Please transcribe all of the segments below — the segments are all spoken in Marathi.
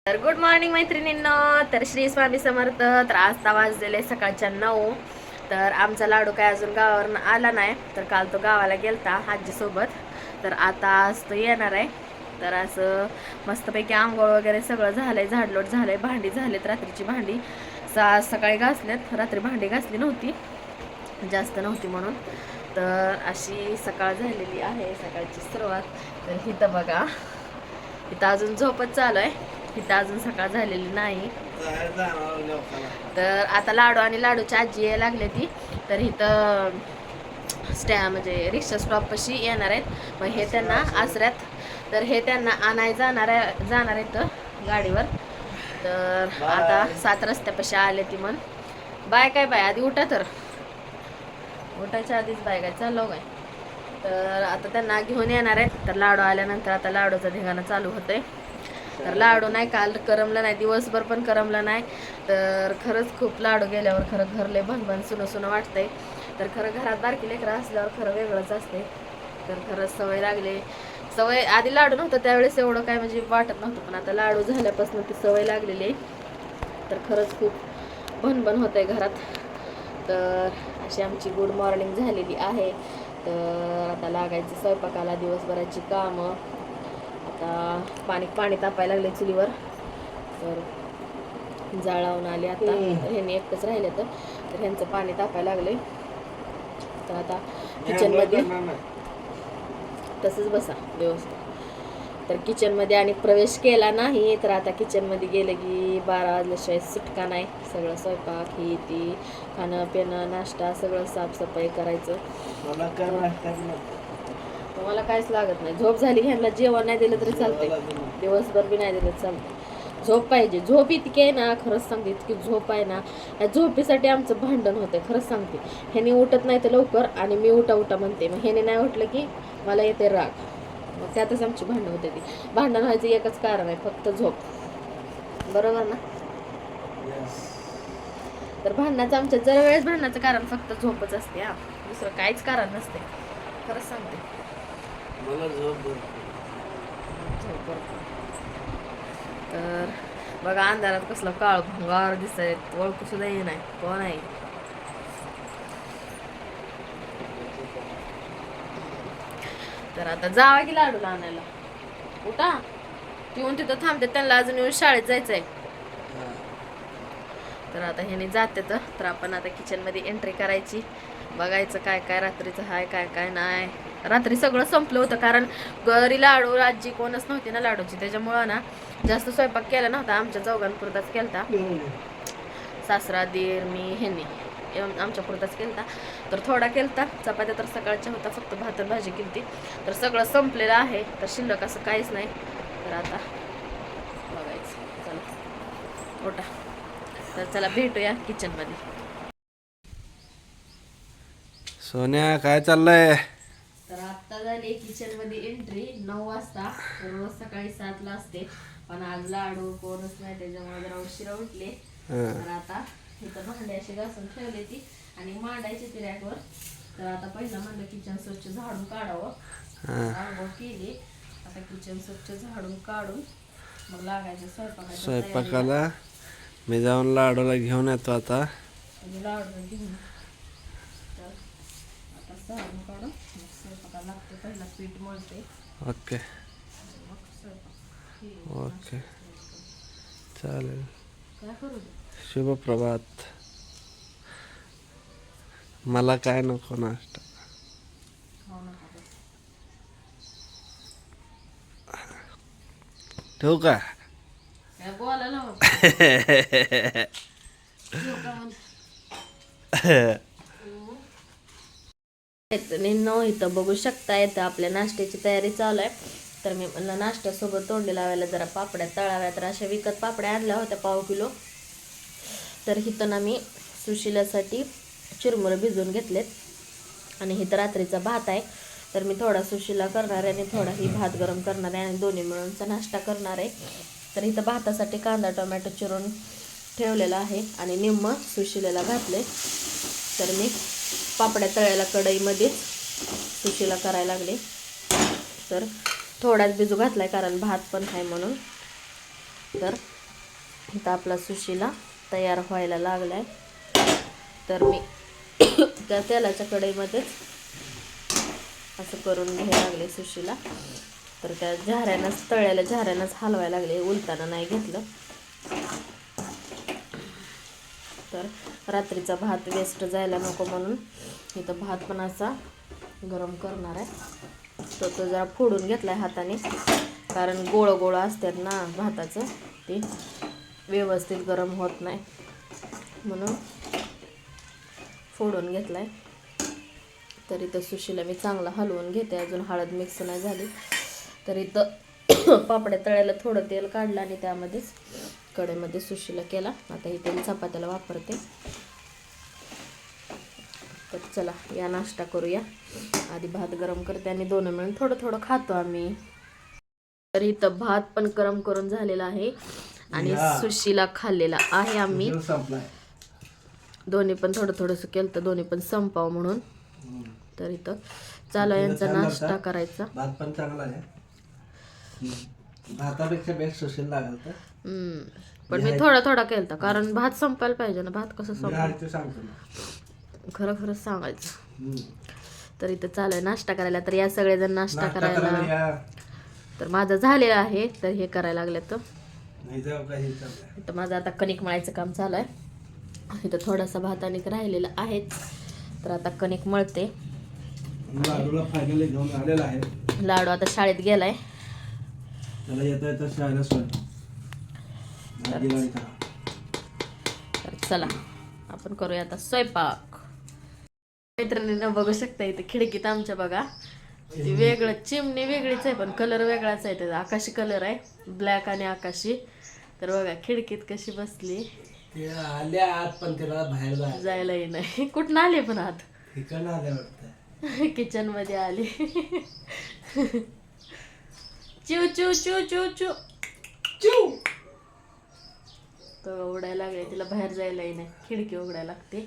तर गुड मॉर्निंग मैत्रिणींनो. तर श्री स्वामी समर्थ. तर आज वाजलेले सकाळच्या 9. तर आमचा लाडू काय अजून गावावरून आला नाही. तर काल तो गावाला गेलता आजीसोबत. तर आता आज तो येणार आहे. तर असं मस्तपैकी आंघोळ वगैरे सगळं झालंय, झाडलोट झालंय, भांडी झालेत, रात्रीची भांडी सकाळी घासलेत. रात्री भांडी घासली नव्हती, जास्त नव्हती म्हणून. तर अशी सकाळ झालेली आहे, सकाळची सुरुवात. तर इथं बघा, इथं अजून झोपच चालू आहे, इथं अजून सकाळ झालेली नाही. तर आता लाडू आणि लाडूची आजी यायला लागले ती. तर इथं म्हणजे रिक्षा स्टॉप पाशी येणार आहेत. मग हे त्यांना आसऱ्यात, तर हे त्यांना आणाय जाणार आहेत गाडीवर. तर आता 7 रस्त्यापाशी आले ती. म्हण बाय काय बाय, आधी उठा, तर उठायच्या आधीच बाय काय चाललो काय. तर आता त्यांना घेऊन येणार आहेत. तर लाडू आल्यानंतर आता लाडूचा धिंगाणा चालू होतंय. तर लाडू नाही, काल करमलं नाही, दिवसभर पण करमलं नाही. तर खरंच खूप लाडू गेल्यावर खरं घर लय भनभन सुनं सुनं वाटतंय. तर खरं घरात बारकी लेकरं असल्यावर खरं वेगळंच असते. तर खरंच सवय लागली. सवय आधी लाडू नव्हतं त्यावेळेस एवढं काय म्हणजे वाटत नव्हतं, पण आता लाडू झाल्यापासून ती सवय लागलेली आहे. तर खरंच खूप भनभन होत आहे घरात. तर अशी आमची गुड मॉर्निंग झालेली आहे. तर आता लागायचं स्वयंपाकाला, दिवसभराची कामं. आता पाणी तापायला लागले चुलीवर. तर जाळावून आले आता. ह्यांनी एकटंच राहिले तर ह्यांचं पाणी तापायला लागले. तर आता किचनमध्ये तसंच बसा व्यवस्थित. तर किचनमध्ये आणि प्रवेश केला नाही. तर आता किचनमध्ये गेलं की 12 वाजल्याशिवाय सुटका नाही. सगळं स्वयंपाक, ही ती, खाणं पिणं, नाश्ता, सगळं साफसफाई करायचं. मला काहीच लागत नाही. झोप झाली, ह्यांना जेवण नाही दिलं तरी चालतंय, दिवसभर बी नाही दिलं चालतं. झोप पाहिजे. झोप इतकी आहे ना, खरंच सांगते, इतकी झोप आहे ना. या झोपेसाठी आमचं भांडण होतंय, खरंच सांगते. ह्याने उठत नाही तर लवकर, आणि मी उठा म्हणते. मग ह्याने नाही उठलं की मला येते राग. मग त्यातच आमची भांडण होते. ती भांडण व्हायचं एकच कारण आहे, फक्त झोप. बरोबर ना. तर भांडणाचं, आमच्या जर वेळेस भांडणाचं कारण फक्त झोपच असते. हा, दुसरं काहीच कारण नसते, खरंच सांगते. मला झोप. तर बघा अंधारात कसलं काळ भंगार दिसतंय, ओळखू सुद्धा ये नाही कोण आहे. तर आता जावा की लाडूला आणायला. उठा, येऊन तिथं थांबते, त्यांना अजून येऊन शाळेत जायचंय. तर आता ह्याने जाते. तर आपण आता किचनमध्ये एंट्री करायची, बघायचं काय काय रात्रीचं हाय, काय काय नाही. रात्री सगळं संपलं होतं, कारण घरी लाडू आजी कोणच नव्हती ना लाडूची, त्याच्यामुळं ना जास्त स्वयंपाक केला नव्हता. आमच्या चौघांपुरताच केलता, सासरा, दीर, मी, ह्यांनी आमच्या पुरताच केलता. तर थोडा केलता. चपात्या तर सकाळच्या होता, फक्त भात भाजी केलती. तर सगळं संपलेलं आहे. तर शिल्लक असं काहीच नाही. तर आता बघायचं, चला ओटा. तर चला भेटूया किचनमध्ये. सोन्या काय चाललंय? तर आत्ता झाली किचनमध्ये एंट्री 9 वाजता. रोज सकाळी 7 ला असते, पण आज लाडू कोणच नाही, त्याच्यामुळे जरा उशिरा उठले. तर आता इथं भांडी अशी घासून ठेवली ती आणि मांडायची ती रॅकवर. तर आता पहिला म्हणलं किचन स्वच्छ झाडून काढावं. आंघोळ केली, आता किचन स्वच्छ झाडून काढून मग लागायचं स्वयंपाकाला. मी जाऊन लाडूला घेऊन येतो आता. लाडू घेऊन आता झाडून काढून मग स्वयंपाकाला लागते. पहिला पीठ मळते. ओके ओके, चालेल. काय करू? शुभप्रभात. मला काय नको नाश्ता. ठेवू का? बोलायला इथं बघू शकता. येतं आपल्या नाश्त्याची तयारी चालू आहे. तर मी म्हणलं नाश्त्यासोबत तोंडी लावायला जरा पापड्या तळाव्या. तर अशा विकत पापड्या आणल्या होत्या 1/2 किलो. तर इथं ना मी सुशिलासाठी चिरमुरं भिजवून घेतलेत, आणि इथं रात्रीचा भात आहे. तर मी थोडा सुशिला करणार आहे आणि थोडा ही भात गरम करणार आहे, आणि दोन्ही मिळूनचा नाश्ता करणार आहे. तर इथं भातासाठी कांदा टोमॅटो चिरून ठेवलेला आहे, आणि निम्म सुशिलेला घातले. तर मी पापड्या तळ्याला कढईमध्ये सुशिला करायला लागले. तर थोडाच भिजू घातलाय, कारण भात पण आहे म्हणून. तर इथं आपला सुशीला तयार व्हायला लागलाय. तर मी त्या तेलाच्या कढईमध्येच असं करून घ्यायला लागले सुशीला. तर त्या झाऱ्यानंच तळ्याला झाऱ्यानंच हलवायला लागले, उलताना नाही घेतलं. तर रात्रीचा भात वेस्ट जायला नको म्हणून इथं भात पण असा गरम करणार आहे. तो जरा फोडून घेतलाय हाताने, कारण गोळ गोळ असतात ना भाताचं, ते व्यवस्थित गरम होत नाही म्हणून फोडून घेतलाय. तर इथं सुशीला मी चांगला हलवून घेते, अजून हळद मिक्स नाही झाली. तर इथं पापड्या तळ्याला थोडं तेल काढलं आणि त्यामध्येच कढईमध्ये सुशीला केला. आता हे तेल चपात्याला वापरते. तर चला या नाश्ता करूया. आधी भात गरम करते आणि दोन मिळून थोडं थोडं खातो आम्ही. तर इथं भात पण गरम करून झालेला आहे आणि सुशीला खाल्लेला आहे आम्ही. दोन्ही पण थोडं थोडंसं केलं तर दोन्ही पण संपाव म्हणून. तर इथं चालू यांचा नाश्ता करायचा. भात पण चांगला आहे, भातापेक्षा बेस्ट सुशील लागल. तर पण मी थोडा थोडा केलता, कारण भात संपायला पाहिजे ना. भात कसं संपायचं सांगतो, खरं खरंच सांगायचं. तर इथं चालू आहे नाश्ता करायला. तर या सगळेजण नाश्ता करायला. तर माझं झालेलं आहे, तर हे करायला लागले. तर माझं आता कणिक मळायचं काम चालू आहे. इथं थोडासा भात आणि राहिलेला आहेच. तर आता कणिक मळते. लाडूला फायनली घेऊन आलेला आहे. लाडू आता शाळेत गेलाय. त्याला येता येता शाळेला सोड. तर चला आपण करूया आता स्वयंपाक. मैत्रिणींना बघू शकता इथे खिडकीत आमच्या बघा, ती वेगळं चिमणी वेगळीच आहे पण कलर वेगळाच आहे. त्याचा आकाशी कलर आहे, ब्लॅक आणि आकाशी. तर बघा खिडकीत कशी बसली. आत पण त्याला बाहेर जायलाही नाही. कुठं आले पण आत ठिकाण आले वाटतं. किचन मध्ये आली. चिव चिव चिव चिव चिव चिव. तर उडायला लागले, तिला बाहेर जायलाही नाही. खिडकी उघडायला लागते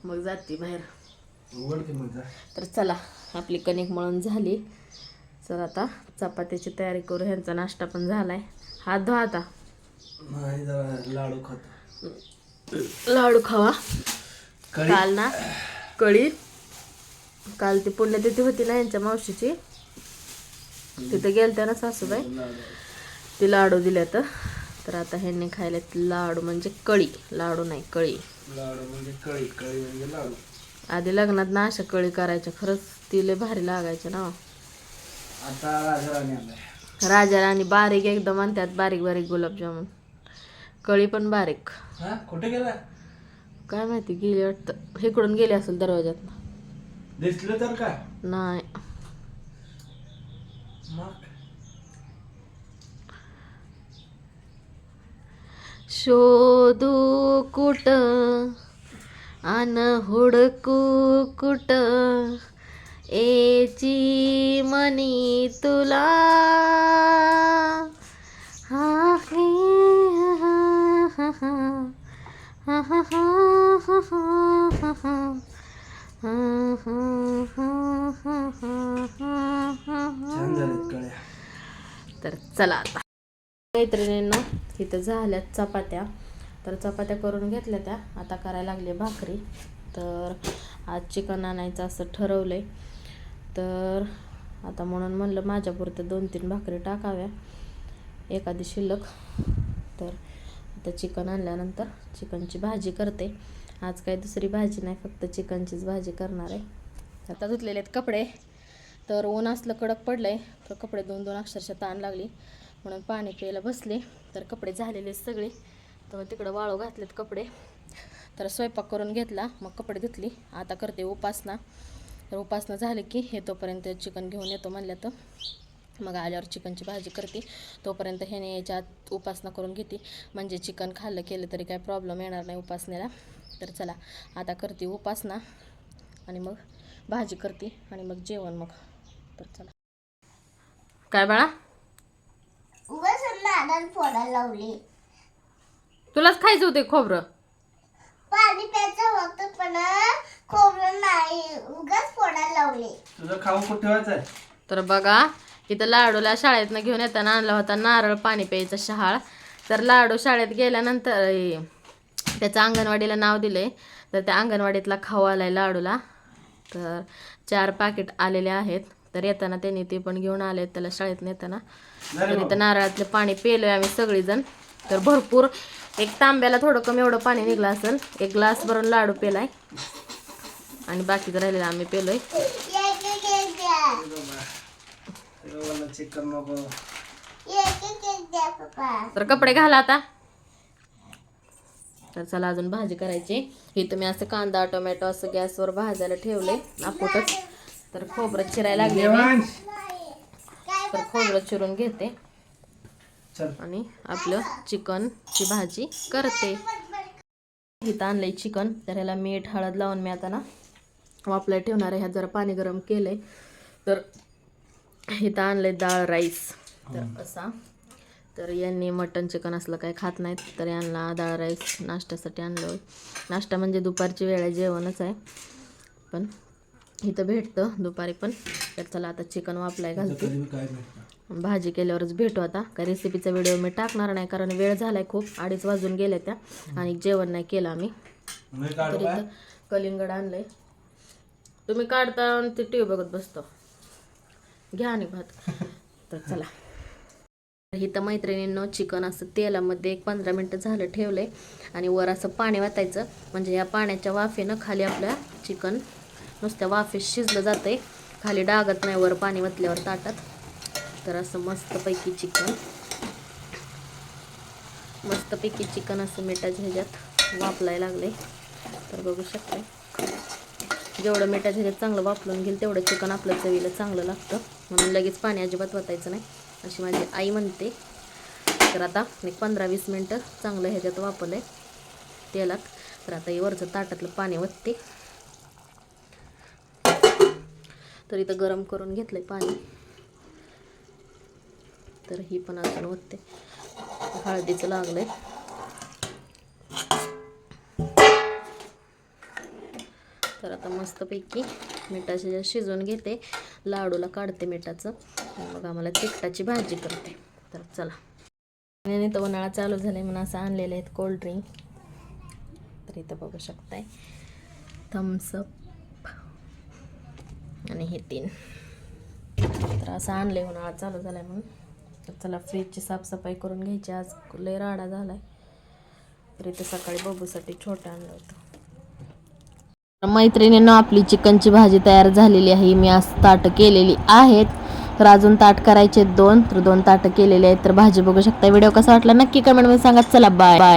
मग जाते बाहेर. तर चला आपली कणिक मळून झाली. चल आता चपात्याची तयारी करू. ह्यांचा नाश्ता पण झालाय. हात धुवा आता. लाडू खातो. लाडू खावा. काल ना कळी, काल ती पुण्यतिथी होती ना यांच्या मावशीची, तिथे गेलत्या ना सासूबाई, ती लाडू दिल्यात. तर आता ह्यांनी खायला लाडू म्हणजे कळी. लाडू नाही कळी. लाडू म्हणजे कळी, कळी म्हणजे लाडू. आधी लग्नात ना अशा कळी करायच्या, खरंच ती लय भारी लागायच्या ना. आता राजाराणी आलाय. राजा राणी बारीक एकदम आणतात, बारीक बारीक गुलाबजामुन. कळी पण बारीक. कुठे गेला काय माहिती, गेली वाटतं. इकडून गेली असेल दरवाज्यात. दिसलं तर का नाही. शोधू कुठ आन हुडकू कुठ, एची मनी तुला. हा हे हा हा हा हा हा हा हा. छान झालेत कळ्या. तर चला आता मैत्रिणींना इथं झाल्यात चपात्या. तर चपात्या करून घेतल्या त्या. आता करायला लागले भाकरी. तर आज चिकन आणायचं असं ठरवलंय. तर आता म्हणून म्हणलं माझ्यापुरतं 2-3 भाकरी टाकाव्या, एखादी शिल्लक. तर आता चिकन आणल्यानंतर चिकनची भाजी करते. आज काही दुसरी भाजी नाही, फक्त चिकनचीच भाजी करणार आहे. आता धुतलेले आहेत कपडे. तर ऊन असलं कडक पडलंय, तर कपडे दोन अक्षरशः ताण लागली म्हणून पाणी प्यायला बसले. तर कपडे झालेले सगळे, तर तिकडं वाळू घातलेत कपडे. तर स्वयंपाक करून घेतला, मग कपडे धुतली. आता करते उपासना. तर उपासना झाली की हे तोपर्यंत चिकन घेऊन येतो म्हणलं, तर मग आल्यावर चिकनची भाजी करते. तोपर्यंत ह्याने याच्या आत उपासना करून घेते, म्हणजे चिकन खाल्लं केलं तरी काय प्रॉब्लेम येणार नाही उपासनेला. तर चला आता करते उपासना आणि मग भाजी करते आणि मग जेवण. मग तर चला. काय बाळा, फोडायला लावली. तुलाच खायचं होते खोबरं. पाणी प्यायचं होतं पण खोबरं नाही, उगाच फोडायला लावले. तुझं खाऊ कुठे ठेवायचं. तर बघा इथं लाडूला शाळेतनं घेऊन येताना आणला होता नारळ पाणी प्यायचा शहाळ. तर लाडू शाळेत गेल्यानंतर त्याचं अंगणवाडीला नाव दिलंय, तर त्या अंगणवाडीतला खाऊ आलाय लाडूला. तर 4 पाकिट आलेले आहेत. तर येताना त्यांनी ते पण घेऊन आले त्याला शाळेत नेताना. तर इथं नारळातलं पाणी पिलोय आम्ही सगळीजण. तर भरपूर एक तांब्याला थोडं कमी एवढं पाणी निघलं असेल. 1 ग्लास भरून लाडू पेलाय आणि बाकीचं राहिलेलं आम्ही पेलोय. चिकन नको. तर कपडे घाला आता. तर चला अजून भाजी करायची. ही तुम्ही असं कांदा टोमॅटो असं गॅसवर भाजायला ठेवले आपोटच. तर खोबरं चिरायला लागले मी. तर खोबरं चिरून घेते आणि आपलं चिकनची भाजी करते. इथं आणलंय चिकन. तर ह्याला मीठ हळद लावून मी आता ना वापलाय ठेवणार आहे. ह्यात जरा पाणी गरम केलंय. तर इथं आणलंय डाळ राईस. तर असा, तर यांनी मटन चिकन असलं काही खात नाहीत, तर यांना डाळ राईस नाश्त्यासाठी आणलं. नाश्ता म्हणजे दुपारची वेळ आहे, जेवणच आहे, पण इथं भेटतं दुपारी पण. तर चला आता चिकन वापलाय घालते. भाजी केल्यावरच भेटू आता. काय रेसिपीचा व्हिडिओ मी टाकणार नाही, कारण वेळ झालाय खूप. 2:30 वाजून गेले त्या आणि जेवण नाही केलं आम्ही. तर इथं कलिंगड आणलंय. तुम्ही काढता आणि ते टी व्ही बघत बसतो. घ्या आणि भात. तर चला. इथं मैत्रिणींनो चिकन असं तेलामध्ये 15 मिनटं झालं ठेवलंय आणि वर असं पाणी वाटायचं, म्हणजे या पाण्याच्या वाफेनं खाली आपल्या चिकन नुसत्या वाफेत शिजलं जातंय, खाली डागत नाही वर पाणी वतल्यावर ताटात. तर असं मस्तपैकी चिकन असं मिठाच्या ह्याच्यात वाफलायला लागले. तर बघू शकता, जेवढं मिठाच्या ह्याच्यात चांगलं वाफलून घेईल तेवढं चिकन आपलं चवीला चांगलं लागतं, म्हणून लगेच पाणी अजिबात वतायचं नाही अशी माझी आई म्हणते. तर आता एक 15-20 मिनटं चांगलं ह्याच्यात वापरलंय तेलात. तर आता हे वरचं ताटातलं पाणी वतते. तर इथं गरम करून घेतलंय पाणी. तर ही पण अजून वतते. हळदीचं लागलंय. तर आता मस्तपैकी मिठाच्या शिजवून घेते. लाडूला काढते मिठाचं. मग आम्हाला तिखटाची भाजी करते. तर चला. आणि इथं उन्हाळा चालू झालाय म्हणून असं आणलेले आहेत कोल्ड्रिंक. तर इथं बघू शकताय थम्सअप आणि हे 3. तर असं आणलंय उन्हाळा चालू झालाय म्हणून. तर चला फ्रीजची साफसफाई करून घ्यायची. आज लय राडा झालाय. तर इथं सकाळी बबूसाठी छोटं आणलं होतं. मैत्रिणींना आपली चिकनची भाजी तयार झालेली आहे. मी आज ताटं केलेली आहेत. तर अजून ताट करायचे 2. तर 2 ताटं केलेली आहेत. तर भाजी बघू शकता. व्हिडिओ कसा वाटला नक्की कमेंटमध्ये सांगा. चला बाय बाय.